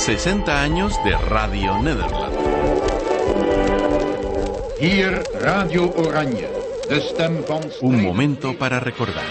60 años de Radio Nederland. Hier Radio Oranje, de stem van... Un momento para recordar.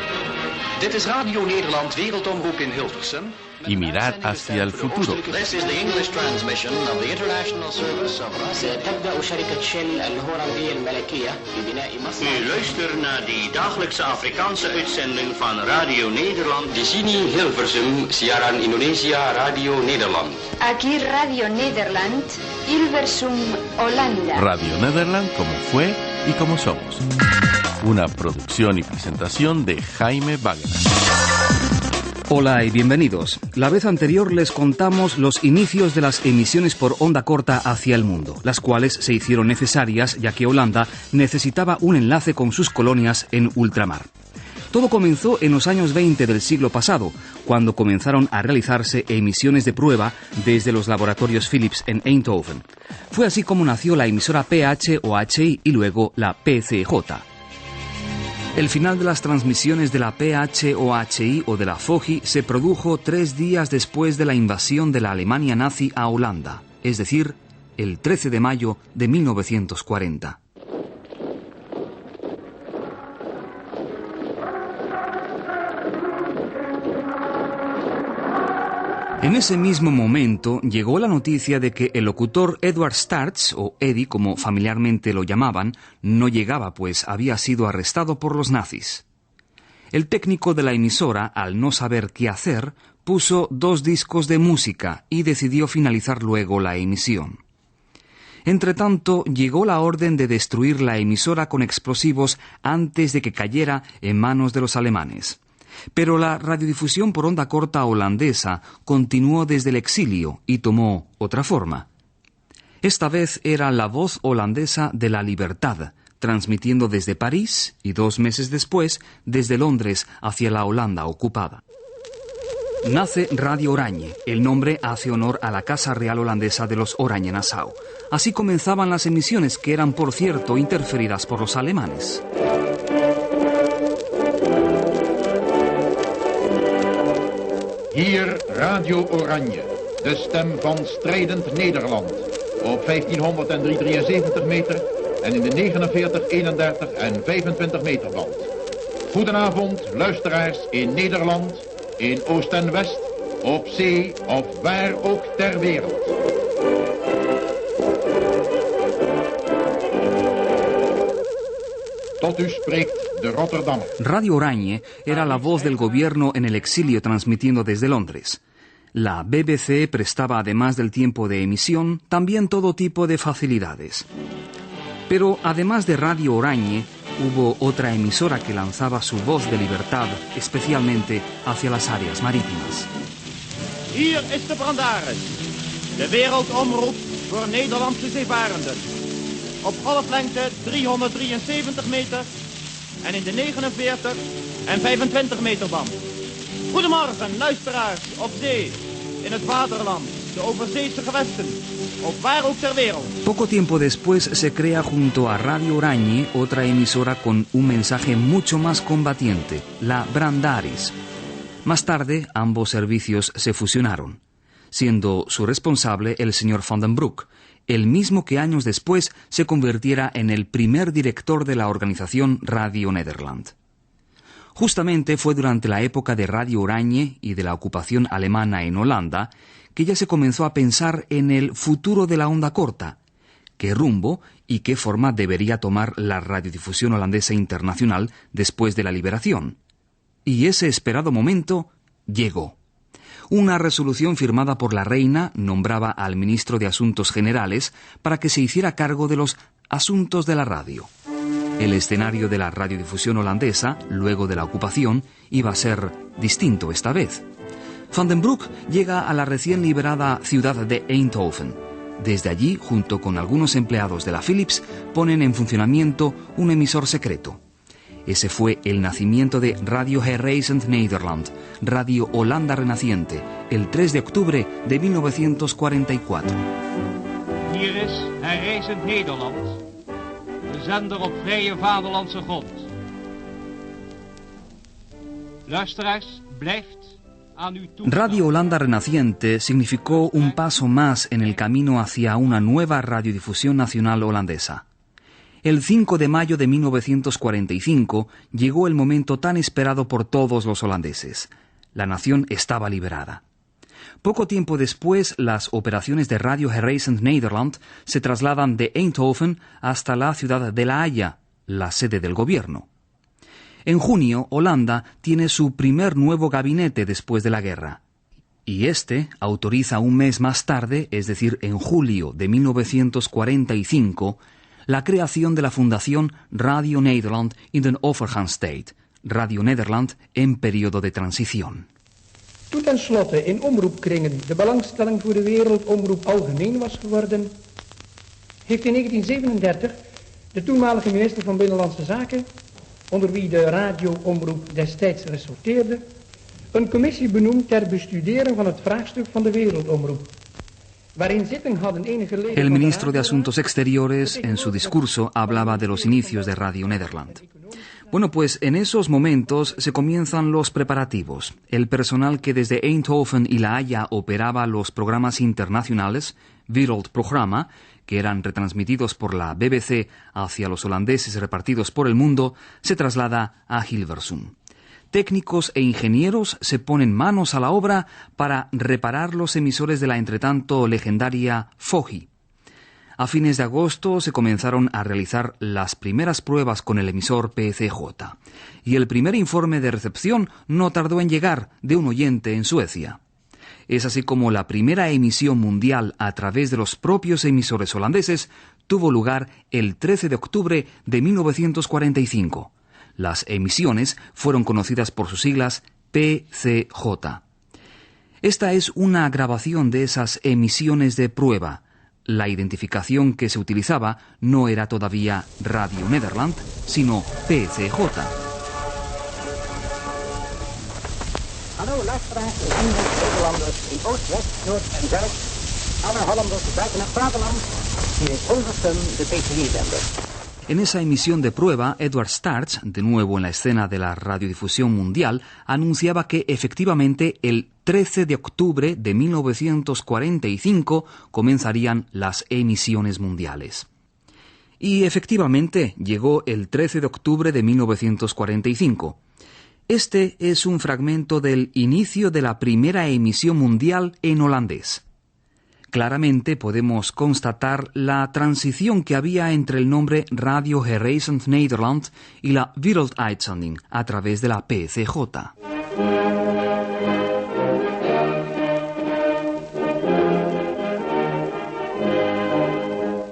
Dit is Radio Nederland Wereldomroep in Hilversum. Y mirad hacia el futuro. This is the English transmission of the international service of ستبدأ شركة شيل الهولندية الملكية ببناء مصنع. U luistert naar die dagelijkse Afrikaanse uitzending van Radio Nederland. Di sini Hilversum, siaran Indonesia Radio Nederland. Aquí Radio Nederland, Hilversum, Holanda. Radio Nederland como fue y como somos. Una producción y presentación de Jaime Wagner. Hola y bienvenidos. La vez anterior les contamos los inicios de las emisiones por onda corta hacia el mundo, las cuales se hicieron necesarias ya que Holanda necesitaba un enlace con sus colonias en ultramar. Todo comenzó en los años 20 del siglo pasado, cuando comenzaron a realizarse emisiones de prueba desde los laboratorios Philips en Eindhoven. Fue así como nació la emisora PH o HI y luego la PCJ. El final de las transmisiones de la PH o HI o de la FOGI se produjo 3 días después de la invasión de la Alemania nazi a Holanda, es decir, el 13 de mayo de 1940. En ese mismo momento llegó la noticia de que el locutor Edward Starts, o Eddie como familiarmente lo llamaban, no llegaba pues había sido arrestado por los nazis. El técnico de la emisora, al no saber qué hacer, puso 2 discos de música y decidió finalizar luego la emisión. Entretanto, llegó la orden de destruir la emisora con explosivos antes de que cayera en manos de los alemanes. Pero la radiodifusión por onda corta holandesa continuó desde el exilio y tomó otra forma. Esta vez era la voz holandesa de la libertad, transmitiendo desde París y 2 meses después desde Londres hacia la Holanda ocupada. Nace Radio Oranje. El nombre hace honor a la Casa Real Holandesa de los Oranje-Nassau. Así comenzaban las emisiones que eran, por cierto, interferidas por los alemanes. Hier Radio Oranje, de stem van strijdend Nederland. Op 1573 meter en in de 49, 31 en 25 meter band. Goedenavond, luisteraars in Nederland, in Oost en West, op zee of waar ook ter wereld. Tot u spreekt de Rotterdammer. Radio Oranje era la voz del gobierno en el exilio transmitiendo desde Londres. La BBC prestaba, además del tiempo de emisión, también todo tipo de facilidades. Pero además de Radio Oranje, hubo otra emisora que lanzaba su voz de libertad, especialmente hacia las áreas marítimas. Hier is de Brandaris, de wereldomroep voor Nederlandse zeevarenden. Op golflengte 373 meter en in de 49 en 25 meter band. Goedemorgen, luisteraars op zee, in het vaderland, de overzeese gewesten, of waar ook ter wereld. Poco tiempo después se crea junto a Radio Oranje otra emisora con un mensaje mucho más combatiente, la Brandaris. Más tarde, ambos servicios se fusionaron, siendo su responsable el señor Van den Broek, el mismo que años después se convirtiera en el primer director de la organización Radio Nederland. Justamente fue durante la época de Radio Oranje y de la ocupación alemana en Holanda que ya se comenzó a pensar en el futuro de la onda corta, qué rumbo y qué forma debería tomar la radiodifusión holandesa internacional después de la liberación. Y ese esperado momento llegó. Una resolución firmada por la reina nombraba al ministro de Asuntos Generales para que se hiciera cargo de los asuntos de la radio. El escenario de la radiodifusión holandesa, luego de la ocupación, iba a ser distinto esta vez. Van den Broek llega a la recién liberada ciudad de Eindhoven. Desde allí, junto con algunos empleados de la Philips, ponen en funcionamiento un emisor secreto. Ese fue el nacimiento de Radio Herrijzend Nederland, Radio Holanda Renaciente, el 3 de octubre de 1944. Hier is Herrijzend Nederland, de zender op vrije vaderlandse grond. Luisteraars, blijft Radio Holanda Renaciente significó un paso más en el camino hacia una nueva radiodifusión nacional holandesa. El 5 de mayo de 1945 llegó el momento tan esperado por todos los holandeses. La nación estaba liberada. Poco tiempo después, las operaciones de Radio Gereisend Nederland se trasladan de Eindhoven hasta la ciudad de La Haya, la sede del gobierno. En junio, Holanda tiene su primer nuevo gabinete después de la guerra. Y este autoriza un mes más tarde, es decir, en julio de 1945, la creación de la fundación Radio Nederland in den Overgangstijd, Radio Nederland en periodo de transición. Toen tenslotte in omroepkringen de belangstelling voor de wereldomroep algemeen was geworden, heeft in 1937 de toenmalige minister van Binnenlandse Zaken, onder wie de radioomroep destijds resulteerde, een commissie benoemd ter bestudering van het vraagstuk van de wereldomroep. El ministro de Asuntos Exteriores, en su discurso, hablaba de los inicios de Radio Nederland. Bueno, pues en esos momentos se comienzan los preparativos. El personal que desde Eindhoven y La Haya operaba los programas internacionales, Wereldprogramma, que eran retransmitidos por la BBC hacia los holandeses repartidos por el mundo, se traslada a Hilversum. Técnicos e ingenieros se ponen manos a la obra para reparar los emisores de la entretanto legendaria Foggy. A fines de agosto se comenzaron a realizar las primeras pruebas con el emisor PCJ, y el primer informe de recepción no tardó en llegar de un oyente en Suecia. Es así como la primera emisión mundial a través de los propios emisores holandeses tuvo lugar el 13 de octubre de 1945. Las emisiones fueron conocidas por sus siglas PCJ. Esta es una grabación de esas emisiones de prueba. La identificación que se utilizaba no era todavía Radio Nederland, sino PCJ. Hallo luisteraars en Nederlanders in Oost, West, Noord en Zuid. Alle Hollanders buiten het vaderland. Hier is Hilversum de PCJ-zender. En esa emisión de prueba, Edward Starch, de nuevo en la escena de la radiodifusión mundial, anunciaba que efectivamente el 13 de octubre de 1945 comenzarían las emisiones mundiales. Y efectivamente llegó el 13 de octubre de 1945. Este es un fragmento del inicio de la primera emisión mundial en holandés. Claramente podemos constatar la transición que había entre el nombre Radio Gereisend Nederland y la Werelduitzending a través de la PCJ.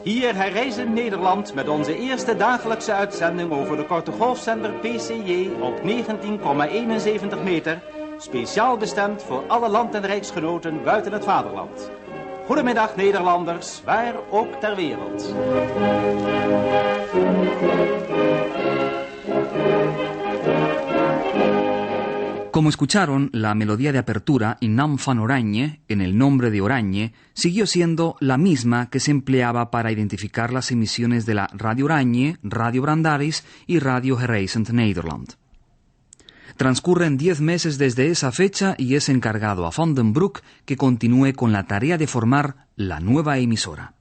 Hier herreizen Nederland met onze eerste dagelijkse uitzending over de korte golfzender PCJ op 19,71 meter, speciaal bestemd voor alle land- en rijksgenoten buiten het vaderland. Goedemiddag Nederlanders, waar ook ter wereld. Como escucharon, la melodía de apertura, In Naam van Oranje, en el nombre de Oranje, siguió siendo la misma que se empleaba para identificar las emisiones de la Radio Oranje, Radio Brandaris y Radio Gereisend Nederland. Transcurren 10 meses desde esa fecha y es encargado a Van den Broek que continúe con la tarea de formar la nueva emisora.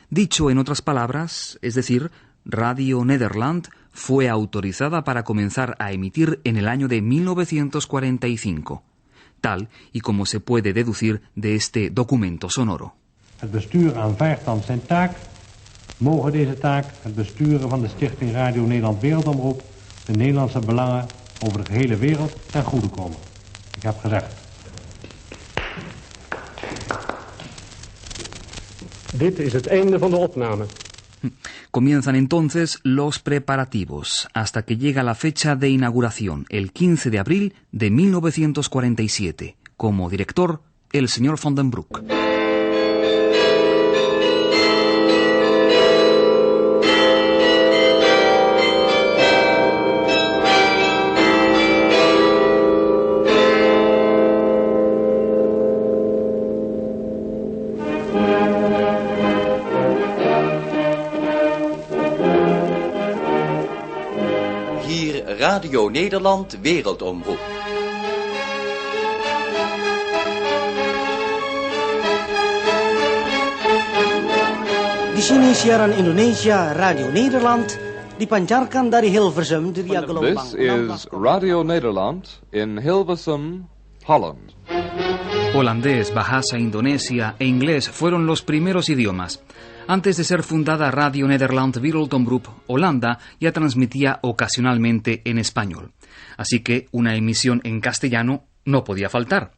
Dicho en otras palabras, es decir, Radio Nederland fue autorizada para comenzar a emitir en el año de 1945, tal y como se puede deducir de este documento sonoro. Het bestuur aanvaardt dan zijn taak, mogen deze taak het besturen van de Stichting Radio Nederland Wereldomroep de Nederlandse belangen over de gehele wereld ten goede komen. Ik heb gezegd. Dit is het einde van de opname. Comienzan entonces los preparativos, hasta que llega la fecha de inauguración, el 15 de abril de 1947. Como director, el señor Van den Broek. Radio Nederland Wereldomroep. Di sini siaran Indonesia Radio Nederland dipancarkan dari Hilversum via gelombang. This is Radio Nederland in Hilversum, Holland. Holandés, Bahasa, Indonesia e inglés fueron los primeros idiomas. Antes de ser fundada Radio Nederland Wereldomroep, Holanda ya transmitía ocasionalmente en español. Así que una emisión en castellano no podía faltar.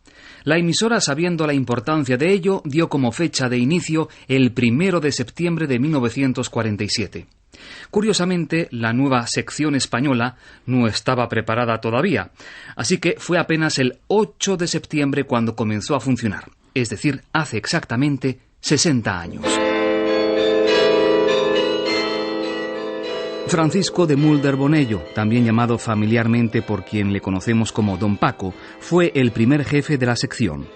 La emisora, sabiendo la importancia de ello, dio como fecha de inicio el 1 de septiembre de 1947. Curiosamente, la nueva sección española no estaba preparada todavía, así que fue apenas el 8 de septiembre cuando comenzó a funcionar, es decir, hace exactamente 60 años. Francisco de Mulder Bonello, también llamado familiarmente por quien le conocemos como Don Paco, fue el primer jefe de la sección.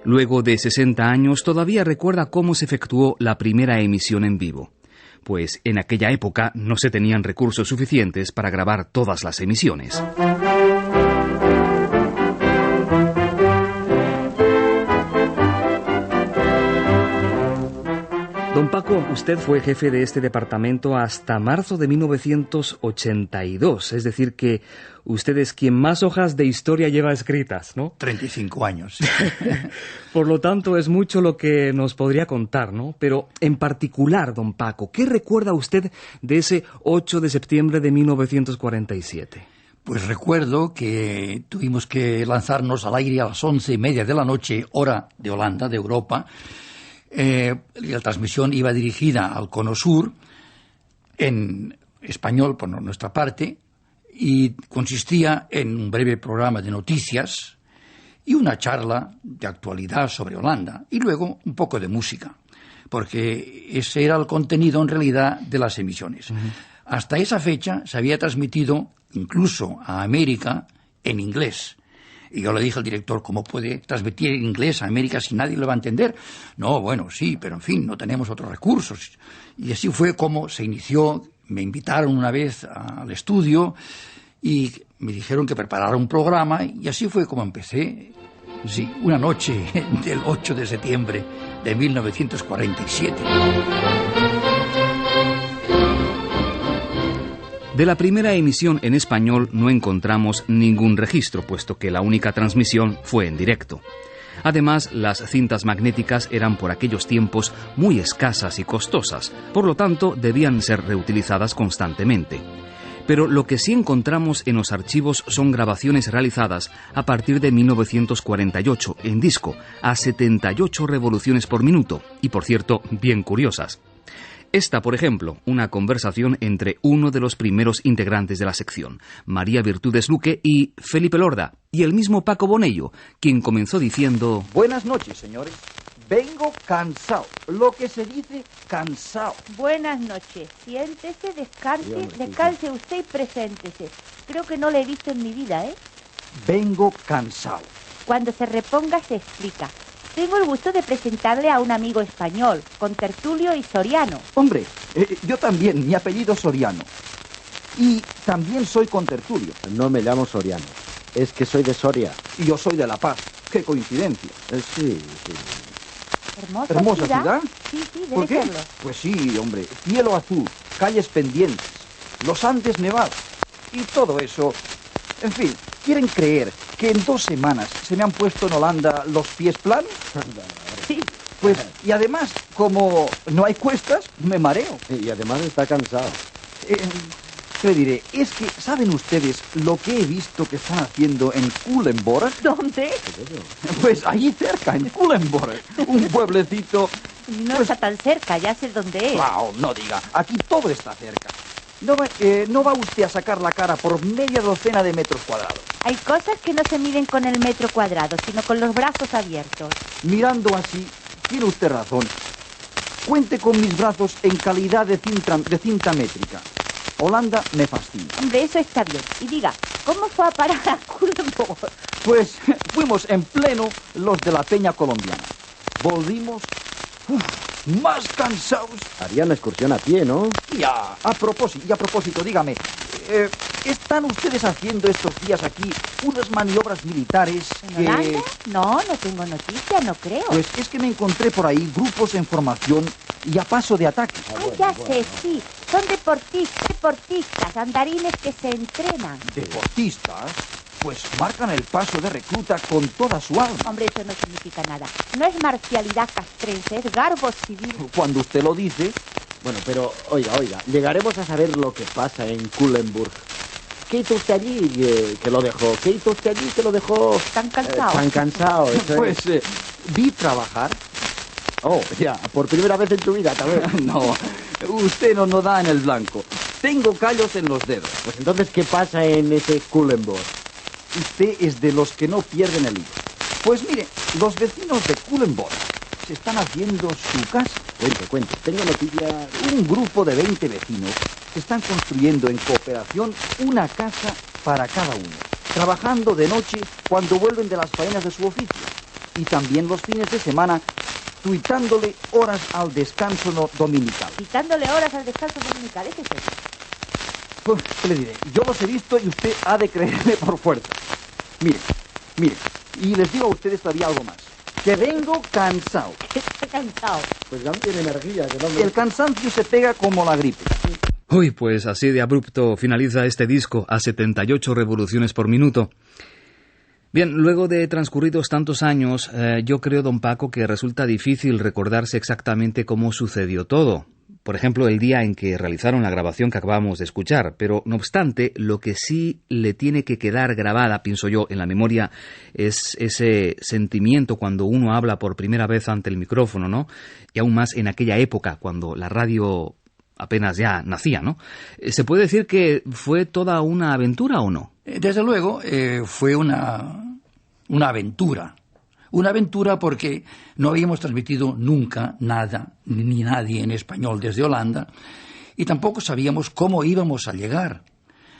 Luego de 60 años todavía recuerda cómo se efectuó la primera emisión en vivo. Pues en aquella época no se tenían recursos suficientes para grabar todas las emisiones. Don Paco, usted fue jefe de este departamento hasta marzo de 1982, es decir que usted es quien más hojas de historia lleva escritas, ¿no? 35 años. Sí. Por lo tanto, es mucho lo que nos podría contar, ¿no? Pero en particular, don Paco, ¿qué recuerda usted de ese 8 de septiembre de 1947? Pues recuerdo que tuvimos que lanzarnos al aire a las 11:30 de la noche, hora de Holanda, de Europa. La transmisión iba dirigida al Cono Sur, en español por nuestra parte, y consistía en un breve programa de noticias y una charla de actualidad sobre Holanda, y luego un poco de música, porque ese era el contenido en realidad de las emisiones. Hasta esa fecha se había transmitido incluso a América en inglés. Y yo le dije al director, ¿cómo puede transmitir en inglés a América si nadie lo va a entender? No, bueno, sí, pero en fin, no tenemos otros recursos. Y así fue como se inició. Me invitaron una vez al estudio y me dijeron que preparara un programa, y así fue como empecé. Sí, una noche del 8 de septiembre de 1947. De la primera emisión en español no encontramos ningún registro, puesto que la única transmisión fue en directo. Además, las cintas magnéticas eran por aquellos tiempos muy escasas y costosas, por lo tanto debían ser reutilizadas constantemente. Pero lo que sí encontramos en los archivos son grabaciones realizadas a partir de 1948 en disco, a 78 revoluciones por minuto, y por cierto, bien curiosas. Esta, por ejemplo, una conversación entre uno de los primeros integrantes de la sección, María Virtudes Luque, y Felipe Lorda, y el mismo Paco Bonello, quien comenzó diciendo: Buenas noches, señores. Vengo cansado, lo que se dice cansado. Buenas noches. Siéntese, descanse usted y preséntese. Creo que no le he visto en mi vida, ¿eh? Vengo cansado. Cuando se reponga se explica. Tengo el gusto de presentarle a un amigo español, contertulio y soriano. Hombre, yo también, mi apellido es Soriano. Y también soy contertulio. No me llamo Soriano, es que soy de Soria. Y yo soy de La Paz. ¡Qué coincidencia! Sí. ¿Hermosa ciudad? Sí, debe ¿Por qué? serlo. Pues sí, hombre. Cielo azul, calles pendientes, los Andes nevados y todo eso. En fin, ¿quieren creer que en 2 semanas se me han puesto en Holanda los pies planos? Sí. Pues, y además, como no hay cuestas, me mareo. Y además está cansado. ¿Qué diré? Es que, ¿saben ustedes lo que he visto que están haciendo en Culemborg? ¿Dónde? Pues allí cerca, en Culemborg. Un pueblecito... No está tan cerca, ya sé dónde es. Wow, no diga, aquí todo está cerca. No va usted a sacar la cara por media docena de metros cuadrados. Hay cosas que no se miden con el metro cuadrado, sino con los brazos abiertos. Mirando así, tiene usted razón. Cuente con mis brazos en calidad de cinta métrica. Holanda me fascina. Hombre, eso está bien. Y diga, ¿cómo fue a parar a Culemborg? Pues fuimos en pleno los de la Peña Colombiana. Volvimos... más cansados. Harían la excursión a pie, ¿no? Ya, a propósito, dígame, ¿están ustedes haciendo estos días aquí unas maniobras militares ¿En Holanda? No tengo noticia, no creo. Pues es que me encontré por ahí grupos en formación y a paso de ataque. Ay, ya sé, sí. Son deportistas, andarines que se entrenan. ¿Deportistas? Pues marcan el paso de recluta con toda su alma. Hombre, eso no significa nada. No es marcialidad castrense, es garbo civil. Cuando usted lo dice... Bueno, pero, oiga, llegaremos a saber lo que pasa en Kulenburg. ¿Qué hizo usted allí que lo dejó? ¿Qué hizo usted allí que lo dejó... Tan cansado? Tan cansado, eso Pues vi trabajar. Oh, ya, por primera vez en tu vida también. No, usted no da en el blanco. Tengo callos en los dedos. Pues entonces, ¿qué pasa en ese Kulenburg? Usted es de los que no pierden el hilo. Pues mire, los vecinos de Kulenburg se están haciendo su casa. Cuente. Tengo noticia. Un grupo de 20 vecinos están construyendo en cooperación una casa para cada uno, trabajando de noche cuando vuelven de las faenas de su oficio y también los fines de semana tuitándole horas al descanso dominical. Tuitándole horas al descanso dominical, ¿es eso? Pues, ¿qué le diré? Yo los he visto y usted ha de creerme por fuerza. Mire, y les digo a ustedes todavía algo más. Que vengo cansado. Cansado. Pues ya no tiene energía. El cansancio se pega como la gripe. Uy, pues así de abrupto finaliza este disco a 78 revoluciones por minuto. Bien, luego de transcurridos tantos años, yo creo, don Paco, que resulta difícil recordarse exactamente cómo sucedió todo. Por ejemplo, el día en que realizaron la grabación que acabamos de escuchar. Pero, no obstante, lo que sí le tiene que quedar grabada, pienso yo, en la memoria, es ese sentimiento cuando uno habla por primera vez ante el micrófono, ¿no? Y aún más en aquella época, cuando la radio apenas ya nacía, ¿no? ¿Se puede decir que fue toda una aventura o no? Desde luego, fue una aventura. Una aventura porque no habíamos transmitido nunca nada, ni nadie en español desde Holanda, y tampoco sabíamos cómo íbamos a llegar.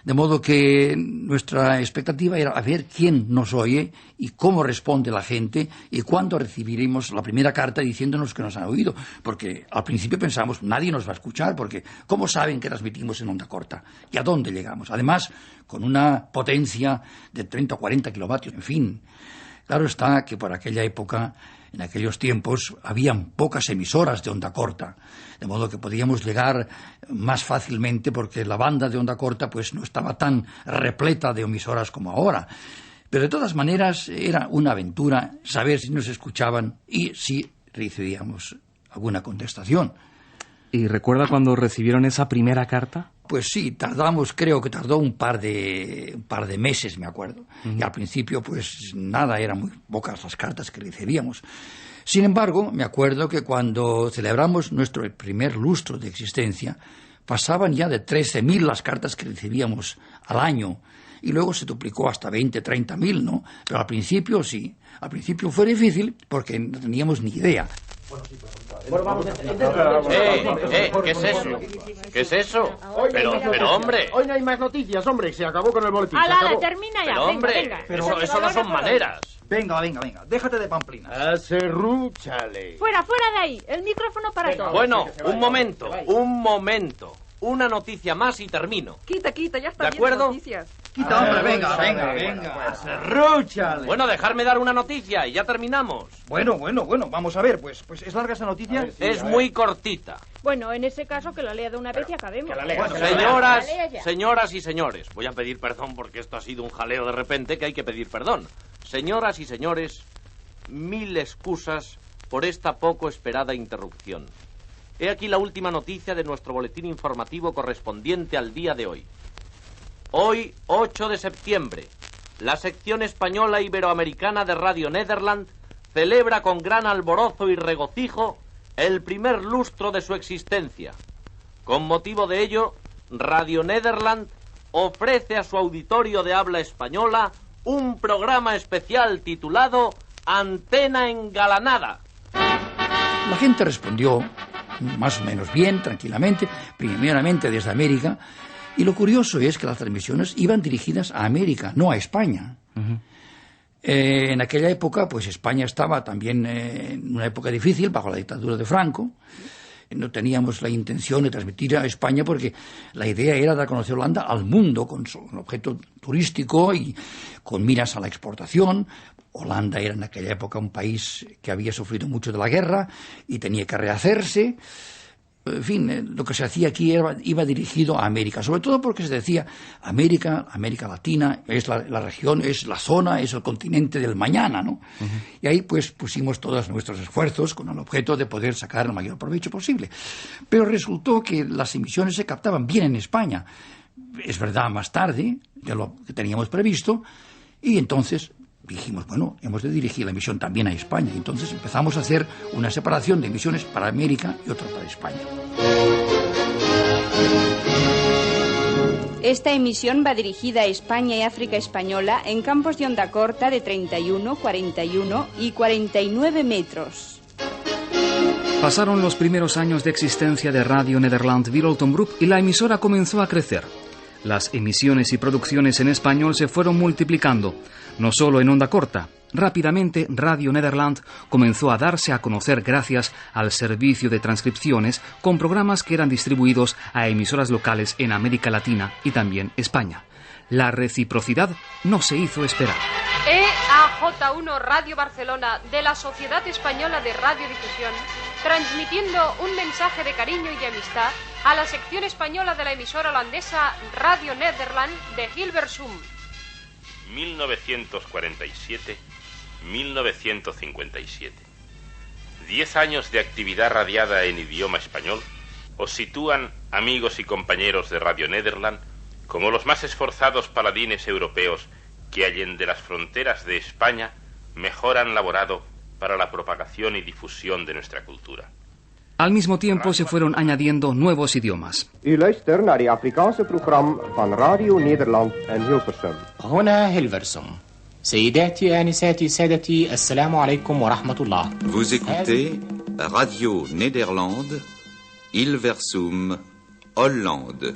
De modo que nuestra expectativa era a ver quién nos oye y cómo responde la gente y cuándo recibiremos la primera carta diciéndonos que nos han oído. Porque al principio pensamos, nadie nos va a escuchar, porque ¿cómo saben que transmitimos en onda corta? ¿Y a dónde llegamos? Además, con una potencia de 30 o 40 kilovatios, en fin. Claro está que por aquella época, en aquellos tiempos, habían pocas emisoras de onda corta, de modo que podíamos llegar más fácilmente porque la banda de onda corta pues no estaba tan repleta de emisoras como ahora. Pero de todas maneras era una aventura saber si nos escuchaban y si recibíamos alguna contestación. ¿Y recuerda cuando recibieron esa primera carta? Pues sí, creo que tardó un par de meses, me acuerdo. Y al principio, pues nada, eran muy pocas las cartas que recibíamos. Sin embargo, me acuerdo que cuando celebramos nuestro primer lustro de existencia, pasaban ya de 13.000 las cartas que recibíamos al año. Y luego se duplicó hasta 20, 30.000, ¿no? Pero al principio sí. Al principio fue difícil porque no teníamos ni idea. Bueno, vamos, ¿qué es eso? ¿Qué es eso? Pero, hombre. Hoy no hay más noticias, hombre. Se acabó con el boletín. ¡Hala, termina ya! Pero, hombre, venga. Eso no son maneras. Venga. Déjate de pamplinas. Aserrúchale. Fuera de ahí. El micrófono para todos. Bueno, un momento. Una noticia más y termino. Quita, ya está. ¿De acuerdo? Noticias. Quita, hombre, venga. Aserrúchale. Bueno, dejarme dar una noticia y ya terminamos. Bueno, vamos a ver, pues ¿es larga esa noticia? Es muy cortita. Bueno, en ese caso que la lea de una vez y acabemos. Señoras y señores, voy a pedir perdón porque esto ha sido un jaleo de repente que hay que pedir perdón. Señoras y señores, 1000 excusas por esta poco esperada interrupción. He aquí la última noticia de nuestro boletín informativo correspondiente al día de hoy. Hoy, 8 de septiembre, la sección española iberoamericana de Radio Nederland celebra con gran alborozo y regocijo el primer lustro de su existencia. Con motivo de ello, Radio Nederland ofrece a su auditorio de habla española un programa especial titulado Antena Engalanada. La gente respondió más o menos bien, tranquilamente, primeramente desde América, y lo curioso es que las transmisiones iban dirigidas a América, no a España. En aquella época, pues España estaba también en una época difícil, bajo la dictadura de Franco, no teníamos la intención de transmitir a España porque la idea era dar a conocer Holanda al mundo con un objeto turístico y con miras a la exportación. Holanda era en aquella época un país que había sufrido mucho de la guerra y tenía que rehacerse. En fin, lo que se hacía aquí iba dirigido a América, sobre todo porque se decía América Latina, es la región, es la zona, es el continente del mañana, ¿no? Y ahí pues pusimos todos nuestros esfuerzos con el objeto de poder sacar el mayor provecho posible. Pero resultó que las emisiones se captaban bien en España, es verdad, más tarde de lo que teníamos previsto, y entonces dijimos, bueno, hemos de dirigir la emisión también a España. Entonces empezamos a hacer una separación de emisiones para América y otra para España. Esta emisión va dirigida a España y África española en campos de onda corta de 31, 41 y 49 metros. Pasaron los primeros años de existencia de Radio Nederland Wereldomroep y la emisora comenzó a crecer. Las emisiones y producciones en español se fueron multiplicando, no solo en onda corta. Rápidamente, Radio Nederland comenzó a darse a conocer gracias al servicio de transcripciones con programas que eran distribuidos a emisoras locales en América Latina y también España. La reciprocidad no se hizo esperar. EAJ1 Radio Barcelona de la Sociedad Española de Radiodifusión, transmitiendo un mensaje de cariño y de amistad a la sección española de la emisora holandesa Radio Nederland de Hilversum. 1947-1957. 10 años de actividad radiada en idioma español os sitúan, amigos y compañeros de Radio Nederland, como los más esforzados paladines europeos que allende las fronteras de España mejor han laborado para la propagación y difusión de nuestra cultura. Al mismo tiempo se fueron añadiendo nuevos idiomas. U luistert naar die Afrikaanse program van Radio Nederland en Hilversum. هنا هيلفرسوم. سيداتي آنساتي سادتي السلام عليكم ورحمة الله. Vous écoutez Radio Nederland, Hilversum, Hollande.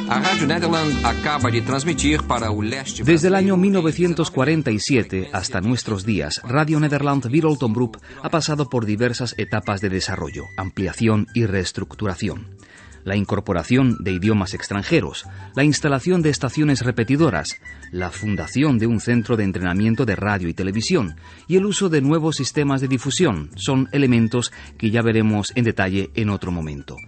A Rádio Nederland acaba de transmitir para o leste. Desde el año 1947 hasta nuestros días, Radio Nederland Wereldomroep ha pasado por diversas etapas de desarrollo, ampliación y reestructuración. La incorporación de idiomas extranjeros, la instalación de estaciones repetidoras, la fundación de un centro de entrenamiento de radio y televisión y el uso de nuevos sistemas de difusión son elementos que ya veremos en detalle en otro momento.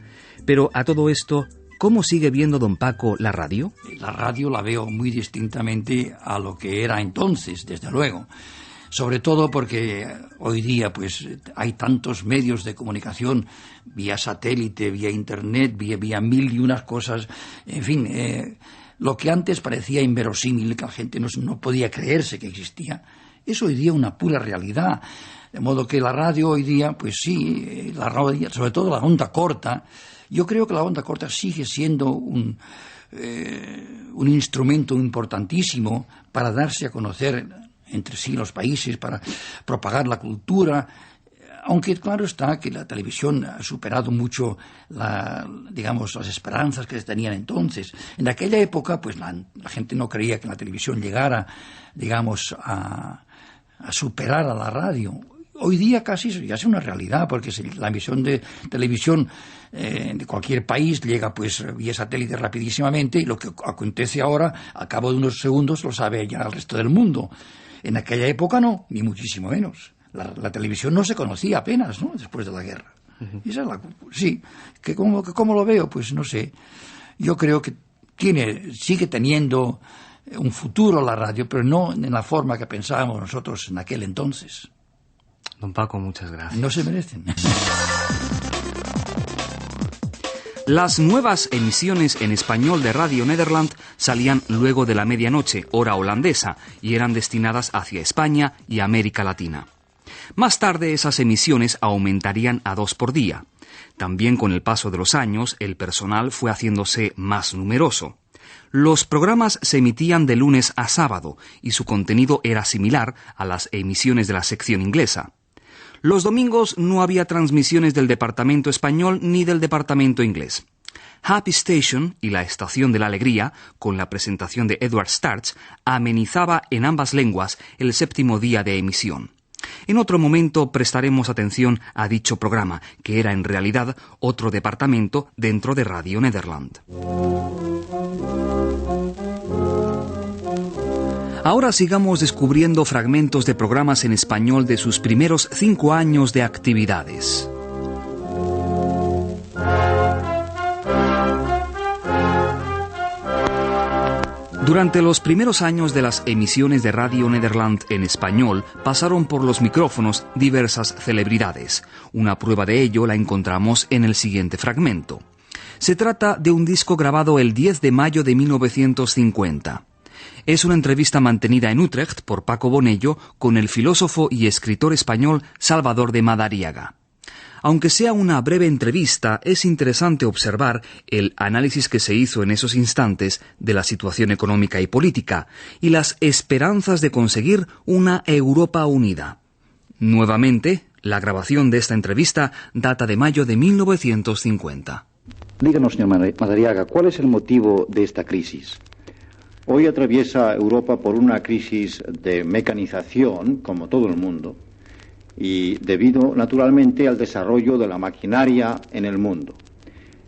Pero a todo esto, ¿cómo sigue viendo don Paco la radio? La radio la veo muy distintamente a lo que era entonces, desde luego. Sobre todo porque hoy día pues hay tantos medios de comunicación vía satélite, vía internet, vía mil y unas cosas. En fin, lo que antes parecía inverosímil, que la gente no podía creerse que existía, es hoy día una pura realidad. De modo que la radio hoy día, pues sí, la radio, sobre todo la onda corta. Yo creo que la onda corta sigue siendo un instrumento importantísimo para darse a conocer entre sí los países, para propagar la cultura, aunque claro está que la televisión ha superado mucho las esperanzas que se tenían entonces. En aquella época, pues la gente no creía que la televisión llegara, a superar a la radio. Hoy día casi ya es una realidad, porque la emisión de televisión de cualquier país llega pues vía satélite rapidísimamente, y lo que acontece ahora, al cabo de unos segundos, lo sabe ya el resto del mundo. En aquella época no, ni muchísimo menos. La televisión no se conocía apenas, ¿no?, después de la guerra. Y esa es sí, ¿cómo lo veo? Pues no sé. Yo creo que sigue teniendo un futuro la radio, pero no en la forma que pensábamos nosotros en aquel entonces. Don Paco, muchas gracias. No se merecen. Las nuevas emisiones en español de Radio Nederland salían luego de la medianoche, hora holandesa, y eran destinadas hacia España y América Latina. Más tarde esas emisiones aumentarían a 2 por día. También con el paso de los años, el personal fue haciéndose más numeroso. Los programas se emitían de lunes a sábado y su contenido era similar a las emisiones de la sección inglesa. Los domingos no había transmisiones del departamento español ni del departamento inglés. Happy Station y la Estación de la Alegría, con la presentación de Edward Starch, amenizaba en ambas lenguas el 7º día de emisión. En otro momento prestaremos atención a dicho programa, que era en realidad otro departamento dentro de Radio Nederland. Ahora sigamos descubriendo fragmentos de programas en español de sus primeros 5 años de actividades. Durante los primeros años de las emisiones de Radio Nederland en español pasaron por los micrófonos diversas celebridades. Una prueba de ello la encontramos en el siguiente fragmento. Se trata de un disco grabado el 10 de mayo de 1950. Es una entrevista mantenida en Utrecht por Paco Bonello con el filósofo y escritor español Salvador de Madariaga. Aunque sea una breve entrevista, es interesante observar el análisis que se hizo en esos instantes de la situación económica y política y las esperanzas de conseguir una Europa unida. Nuevamente, la grabación de esta entrevista data de mayo de 1950. Díganos, señor Madariaga, ¿cuál es el motivo de esta crisis? Hoy atraviesa Europa por una crisis de mecanización, como todo el mundo, y debido naturalmente al desarrollo de la maquinaria en el mundo.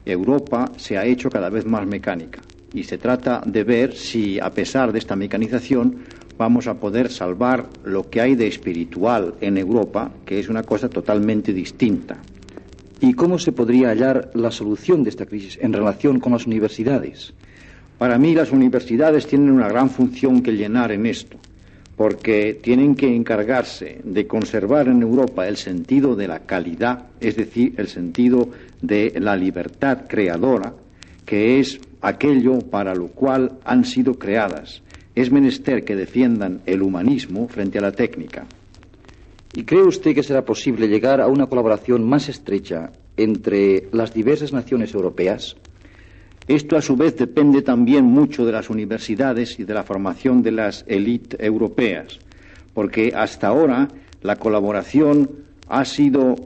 Europa se ha hecho cada vez más mecánica y se trata de ver si, a pesar de esta mecanización, vamos a poder salvar lo que hay de espiritual en Europa, que es una cosa totalmente distinta. ¿Y cómo se podría hallar la solución de esta crisis en relación con las universidades? Para mí las universidades tienen una gran función que llenar en esto, porque tienen que encargarse de conservar en Europa el sentido de la calidad, es decir, el sentido de la libertad creadora, que es aquello para lo cual han sido creadas. Es menester que defiendan el humanismo frente a la técnica. ¿Y cree usted que será posible llegar a una colaboración más estrecha entre las diversas naciones europeas? Esto a su vez depende también mucho de las universidades y de la formación de las élites europeas, porque hasta ahora la colaboración ha tenido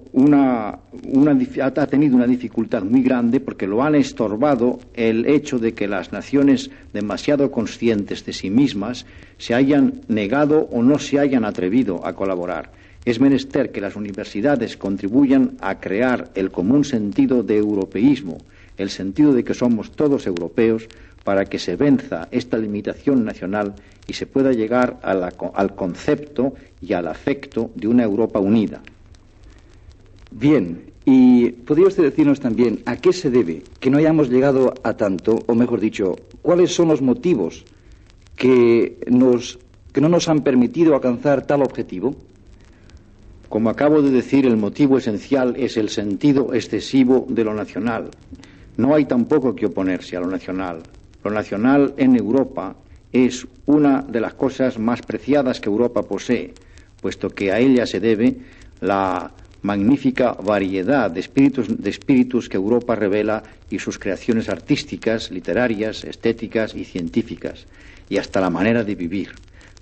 una dificultad muy grande porque lo han estorbado el hecho de que las naciones demasiado conscientes de sí mismas se hayan negado o no se hayan atrevido a colaborar. Es menester que las universidades contribuyan a crear el común sentido de europeísmo, el sentido de que somos todos europeos, para que se venza esta limitación nacional y se pueda llegar al concepto y al afecto de una Europa unida. Bien, y ¿podría usted decirnos también a qué se debe que no hayamos llegado a tanto, o mejor dicho, cuáles son los motivos que no nos han permitido alcanzar tal objetivo? Como acabo de decir, el motivo esencial es el sentido excesivo de lo nacional. No hay tampoco que oponerse a lo nacional. Lo nacional en Europa es una de las cosas más preciadas que Europa posee, puesto que a ella se debe la magnífica variedad de espíritus que Europa revela y sus creaciones artísticas, literarias, estéticas y científicas, y hasta la manera de vivir.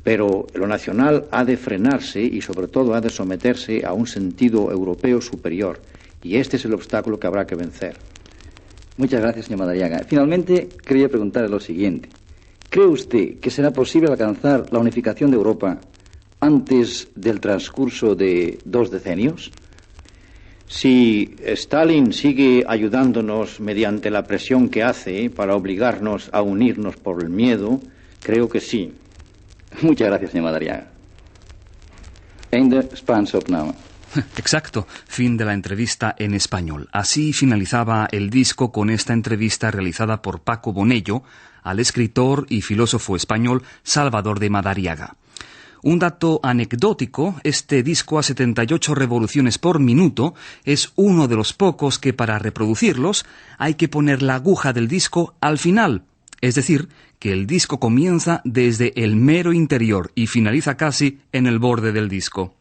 Pero lo nacional ha de frenarse y sobre todo ha de someterse a un sentido europeo superior, y este es el obstáculo que habrá que vencer. Muchas gracias, señor Madariaga. Finalmente, quería preguntarle lo siguiente. ¿Cree usted que será posible alcanzar la unificación de Europa antes del transcurso de 2 decenios? Si Stalin sigue ayudándonos mediante la presión que hace para obligarnos a unirnos por el miedo, creo que sí. Muchas gracias, señor Madariaga. Einde Spansopname. Exacto, fin de la entrevista en español. Así finalizaba el disco con esta entrevista realizada por Paco Bonello al escritor y filósofo español Salvador de Madariaga. Un dato anecdótico, este disco a 78 revoluciones por minuto es uno de los pocos que para reproducirlos hay que poner la aguja del disco al final, es decir, que el disco comienza desde el mero interior y finaliza casi en el borde del disco.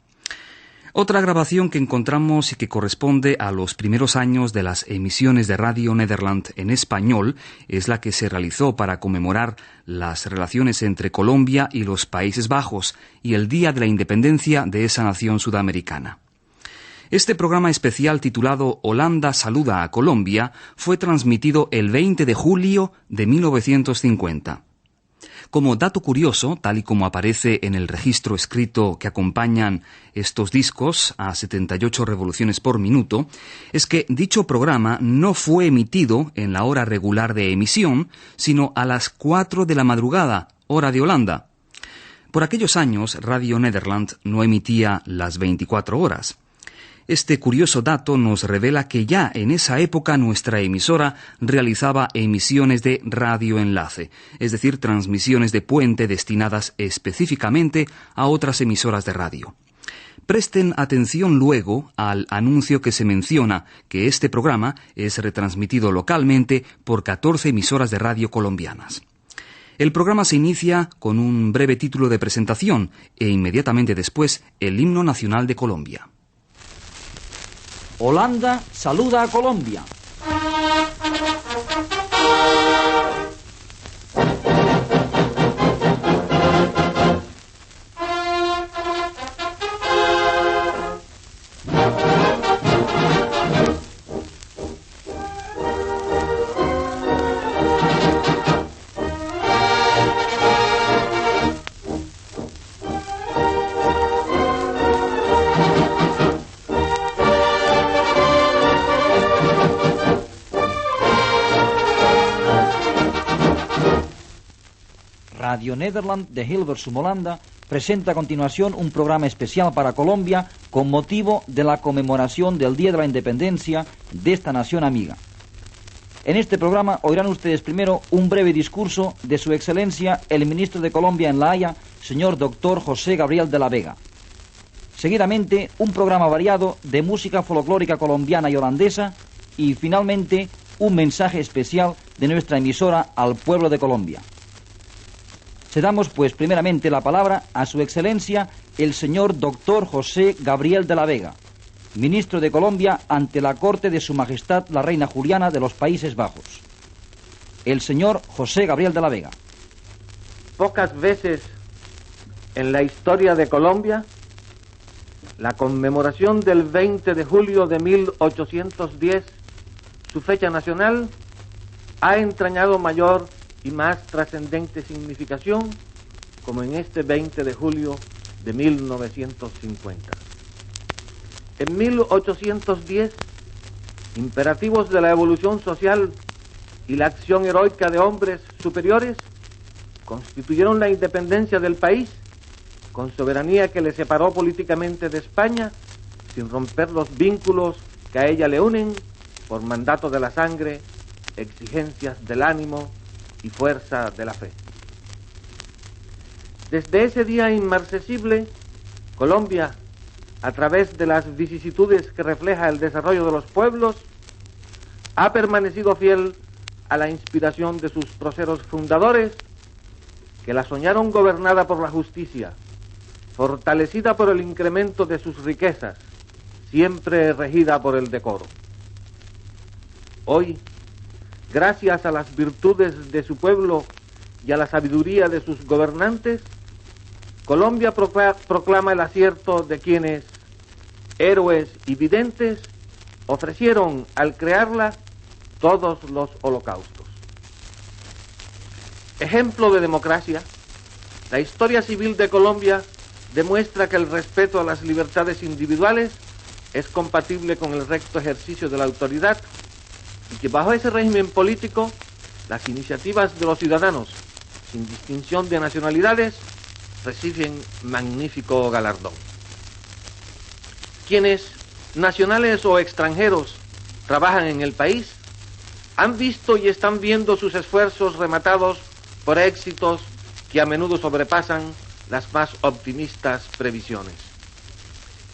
Otra grabación que encontramos y que corresponde a los primeros años de las emisiones de Radio Nederland en español es la que se realizó para conmemorar las relaciones entre Colombia y los Países Bajos y el Día de la Independencia de esa nación sudamericana. Este programa especial titulado Holanda saluda a Colombia fue transmitido el 20 de julio de 1950. Como dato curioso, tal y como aparece en el registro escrito que acompañan estos discos a 78 revoluciones por minuto, es que dicho programa no fue emitido en la hora regular de emisión, sino a las 4 de la madrugada, hora de Holanda. Por aquellos años, Radio Nederland no emitía las 24 horas. Este curioso dato nos revela que ya en esa época nuestra emisora realizaba emisiones de radioenlace, es decir, transmisiones de puente destinadas específicamente a otras emisoras de radio. Presten atención luego al anuncio que se menciona que este programa es retransmitido localmente por 14 emisoras de radio colombianas. El programa se inicia con un breve título de presentación e inmediatamente después el himno nacional de Colombia. Holanda saluda a Colombia. Radio Nederland de Hilversum, Holanda, presenta a continuación un programa especial para Colombia con motivo de la conmemoración del Día de la Independencia de esta nación amiga. En este programa oirán ustedes primero un breve discurso de Su Excelencia el Ministro de Colombia en La Haya, señor Dr. José Gabriel de la Vega. Seguidamente, un programa variado de música folclórica colombiana y holandesa y, finalmente, un mensaje especial de nuestra emisora al pueblo de Colombia. Cedamos, pues, primeramente la palabra a Su Excelencia el señor Dr. José Gabriel de la Vega, Ministro de Colombia ante la Corte de Su Majestad la Reina Juliana de los Países Bajos. El señor José Gabriel de la Vega. Pocas veces en la historia de Colombia, la conmemoración del 20 de julio de 1810, su fecha nacional, ha entrañado mayor y más trascendente significación como en este 20 de julio de 1950. En 1810, imperativos de la evolución social y la acción heroica de hombres superiores constituyeron la independencia del país con soberanía que le separó políticamente de España sin romper los vínculos que a ella le unen por mandato de la sangre, exigencias del ánimo y fuerza de la fe. Desde ese día inmarcesible, Colombia, a través de las vicisitudes que refleja el desarrollo de los pueblos, ha permanecido fiel a la inspiración de sus próceros fundadores, que la soñaron gobernada por la justicia, fortalecida por el incremento de sus riquezas, siempre regida por el decoro. Hoy, gracias a las virtudes de su pueblo y a la sabiduría de sus gobernantes, Colombia proclama el acierto de quienes, héroes y videntes, ofrecieron al crearla todos los holocaustos. Ejemplo de democracia, la historia civil de Colombia demuestra que el respeto a las libertades individuales es compatible con el recto ejercicio de la autoridad y que bajo ese régimen político las iniciativas de los ciudadanos, sin distinción de nacionalidades, reciben magnífico galardón. Quienes, nacionales o extranjeros, trabajan en el país, han visto y están viendo sus esfuerzos rematados por éxitos que a menudo sobrepasan las más optimistas previsiones.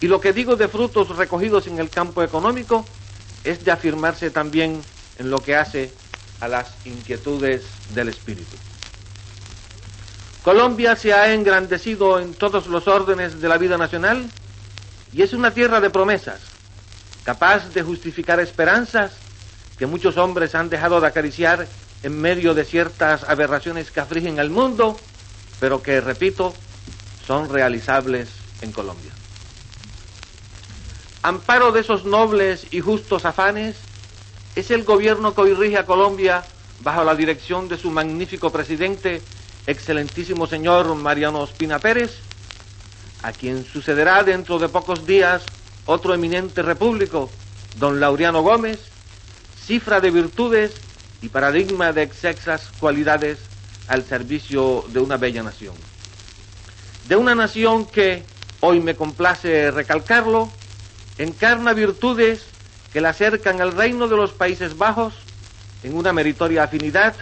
Y lo que digo de frutos recogidos en el campo económico es de afirmarse también en lo que hace a las inquietudes del espíritu. Colombia se ha engrandecido en todos los órdenes de la vida nacional y es una tierra de promesas, capaz de justificar esperanzas que muchos hombres han dejado de acariciar en medio de ciertas aberraciones que afligen al mundo, pero que, repito, son realizables en Colombia. Amparo de esos nobles y justos afanes es el gobierno que hoy rige a Colombia bajo la dirección de su magnífico presidente excelentísimo señor Mariano Ospina Pérez, a quien sucederá dentro de pocos días otro eminente repúblico, don Laureano Gómez, cifra de virtudes y paradigma de excelsas cualidades al servicio de una bella nación. De una nación que, hoy me complace recalcarlo, encarna virtudes que la acercan al reino de los Países Bajos en una meritoria afinidad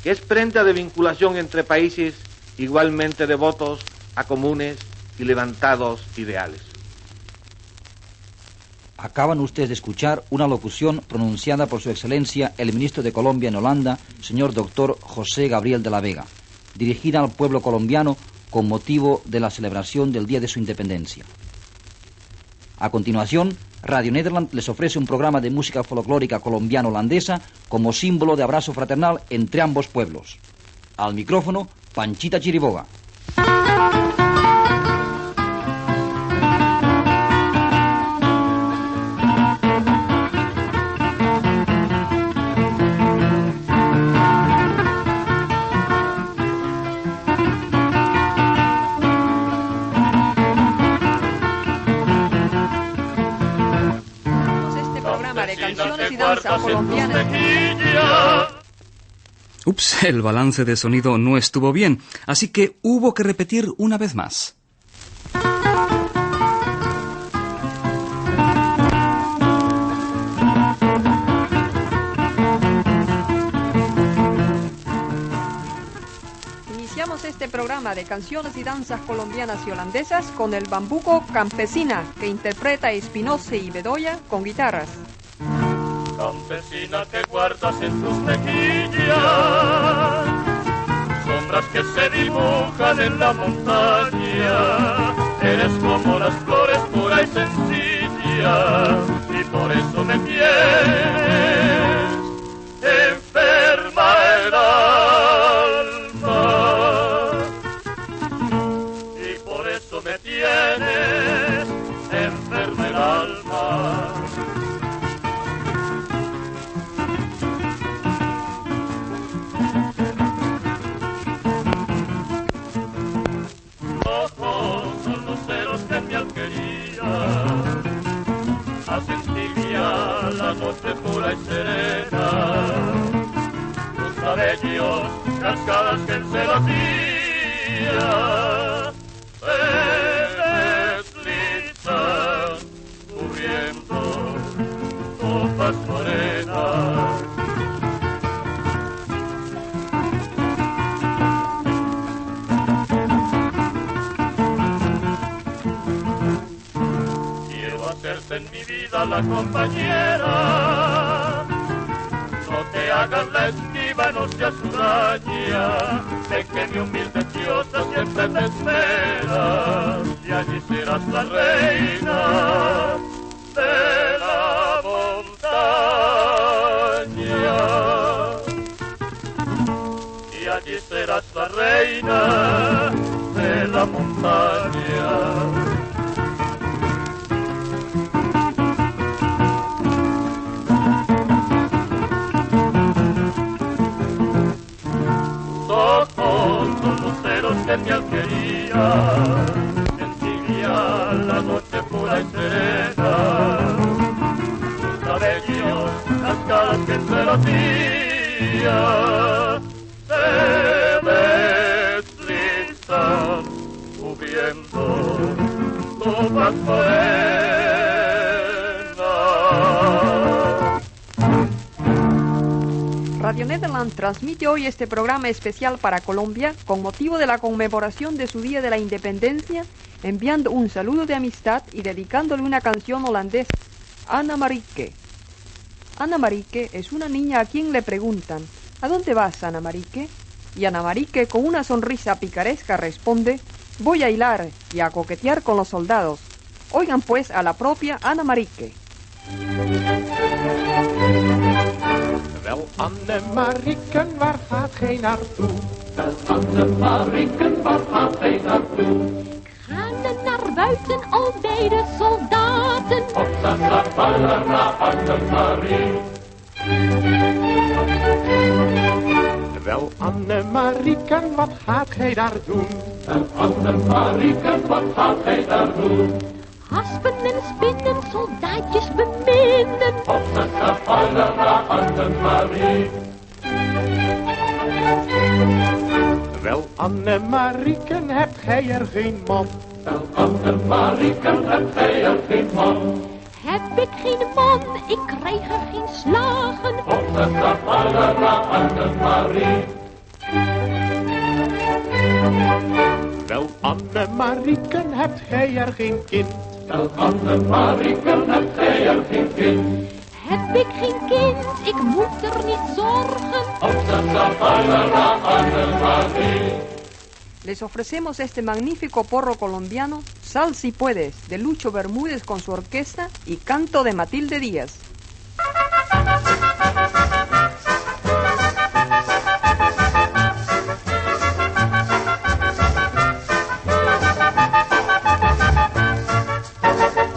que es prenda de vinculación entre países igualmente devotos a comunes y levantados ideales. Acaban ustedes de escuchar una locución pronunciada por Su Excelencia el Ministro de Colombia en Holanda, señor Dr. José Gabriel de la Vega, dirigida al pueblo colombiano con motivo de la celebración del Día de su Independencia. A continuación, Radio Nederland les ofrece un programa de música folclórica colombiano-holandesa como símbolo de abrazo fraternal entre ambos pueblos. Al micrófono, Panchita Chiriboga. Ups, el balance de sonido no estuvo bien, así que hubo que repetir una vez más. Iniciamos este programa de canciones y danzas colombianas y holandesas con el bambuco Campesina, que interpreta Espinosa y Bedoya con guitarras. Campesina que guardas en tus mejillas, sombras que se dibujan en la montaña, eres como las flores pura y sencilla, y por eso me tienes enferma el alma, y por eso me tienes enferma el alma. La noche pura y serena, tus cabellos, cascadas que en celosía se deslizan, cubriendo copas morenas. Quiero hacerte en mi vida la compañera, no te hagas la esquiva, no seas huraña, sé que mi humilde chiosa siempre te espera, y allí serás la reina de la montaña, y allí serás la reina de la montaña. Que mi alquería entibia la noche pura y serena, tus cabellos, cascadas que en celosía se deslizan, cubriendo copas morenas. Radio Nederland transmite hoy este programa especial para Colombia con motivo de la conmemoración de su Día de la Independencia, enviando un saludo de amistad y dedicándole una canción holandesa, Anna Marieke. Anna Marieke es una niña a quien le preguntan, ¿a dónde vas, Anna Marieke? Y Anna Marieke, con una sonrisa picaresca, responde, voy a hilar y a coquetear con los soldados. Oigan pues a la propia Anna Marieke. Wel, Annemarieken, waar gaat gij naartoe? Wel, Annemarieken, waar gaat gij naartoe? Gaan we naar buiten al bij de soldaten? Hopsa, ballerna, Annemarie. Wel, Wel, Annemarieken, wat gaat gij daar doen? Wel, Annemarieken, wat gaat gij daar doen? Haspen en spinnen, soldaatjes beminnen. Hopsasa, falala, Annemarie. Wel, Annemarieken, hebt gij er geen man? Wel, Annemarieken, hebt gij er geen man? Heb ik geen man, ik krijg er geen slagen. Hopsasa, falala, Annemarie. Wel, Annemarieken, hebt gij er geen kind? Wel, Annemarieken, hebt gij er geen kind? Heb ik geen kind, ik moet er niet zorgen. Hopsasa, falala, Annemarie. Les ofrecemos este magnífico porro colombiano, Sal si puedes, de Lucho Bermúdez con su orquesta y canto de Matilde Díaz.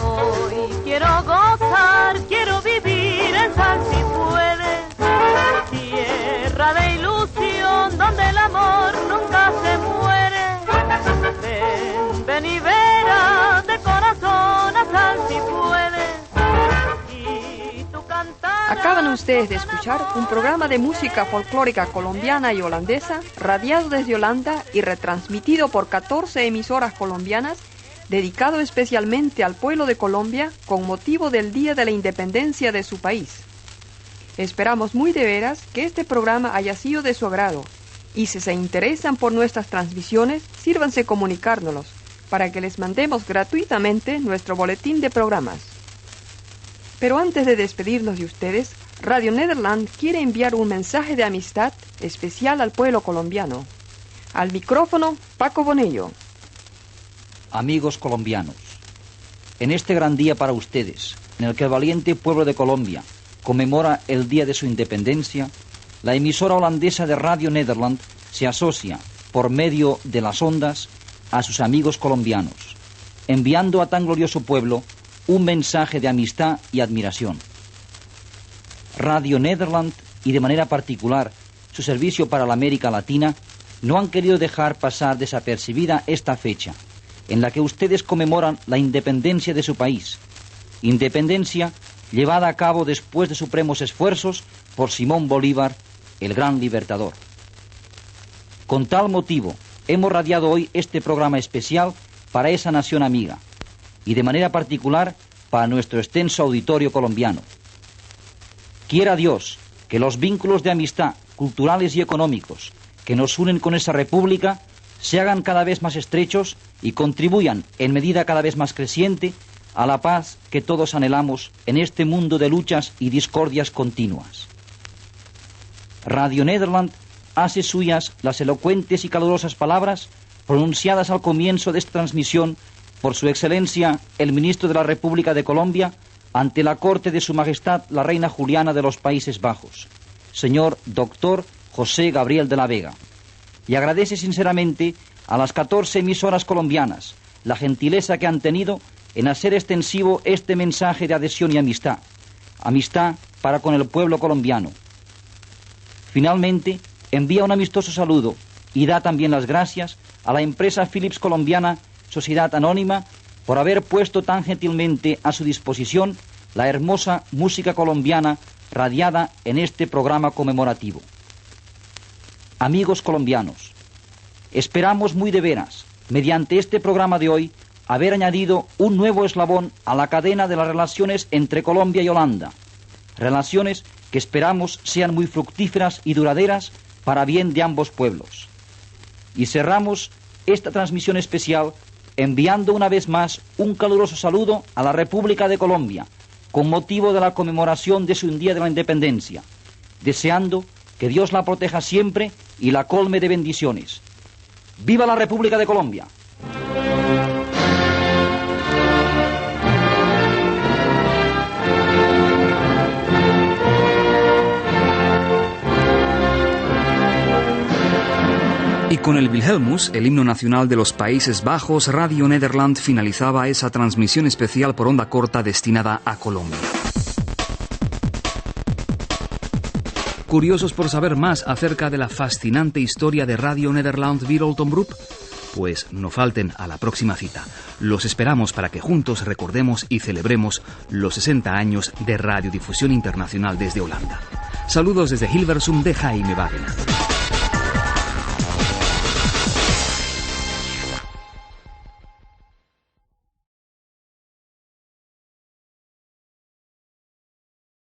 Hoy quiero gozar, quiero vivir en Sal si puedes, tierra de ilusión donde el amor nunca se muere. Ven y verás de corazón a Sal si puedes, y tu cantar. Acaban ustedes de escuchar un programa de música folclórica colombiana y holandesa, radiado desde Holanda y retransmitido por 14 emisoras colombianas, dedicado especialmente al pueblo de Colombia con motivo del Día de la Independencia de su país. Esperamos muy de veras que este programa haya sido de su agrado, y si se interesan por nuestras transmisiones, sírvanse comunicárnoslos, para que les mandemos gratuitamente nuestro boletín de programas. Pero antes de despedirnos de ustedes, Radio Nederland quiere enviar un mensaje de amistad especial al pueblo colombiano. Al micrófono, Paco Bonello. Amigos colombianos, en este gran día para ustedes, en el que el valiente pueblo de Colombia conmemora el Día de su Independencia, la emisora holandesa de Radio Nederland se asocia, por medio de las ondas, a sus amigos colombianos, enviando a tan glorioso pueblo un mensaje de amistad y admiración. Radio Nederland, y de manera particular su servicio para la América Latina, no han querido dejar pasar desapercibida esta fecha, en la que ustedes conmemoran la independencia de su país, independencia llevada a cabo después de supremos esfuerzos por Simón Bolívar, el gran libertador. Con tal motivo, hemos radiado hoy este programa especial para esa nación amiga, y de manera particular para nuestro extenso auditorio colombiano. Quiera Dios que los vínculos de amistad culturales y económicos que nos unen con esa república se hagan cada vez más estrechos y contribuyan en medida cada vez más creciente a la paz que todos anhelamos en este mundo de luchas y discordias continuas. Radio Nederland hace suyas las elocuentes y calurosas palabras pronunciadas al comienzo de esta transmisión por su excelencia el ministro de la República de Colombia ante la corte de su majestad la reina Juliana de los Países Bajos, señor doctor José Gabriel de la Vega, y agradece sinceramente a las 14 emisoras colombianas la gentileza que han tenido en hacer extensivo este mensaje de adhesión y amistad, amistad para con el pueblo colombiano. Finalmente, envía un amistoso saludo y da también las gracias a la empresa Philips Colombiana, Sociedad Anónima, por haber puesto tan gentilmente a su disposición la hermosa música colombiana radiada en este programa conmemorativo. Amigos colombianos, esperamos muy de veras, mediante este programa de hoy, haber añadido un nuevo eslabón a la cadena de las relaciones entre Colombia y Holanda, relaciones que esperamos sean muy fructíferas y duraderas para bien de ambos pueblos. Y cerramos esta transmisión especial enviando una vez más un caluroso saludo a la República de Colombia, con motivo de la conmemoración de su Día de la Independencia, deseando que Dios la proteja siempre y la colme de bendiciones. ¡Viva la República de Colombia! Y con el Wilhelmus, el himno nacional de los Países Bajos, Radio Nederland finalizaba esa transmisión especial por onda corta destinada a Colombia. ¿Curiosos por saber más acerca de la fascinante historia de Radio Nederland Wereldomroep? Pues no falten a la próxima cita. Los esperamos para que juntos recordemos y celebremos los 60 años de Radiodifusión Internacional desde Holanda. Saludos desde Hilversum de Jaime Wagenaar.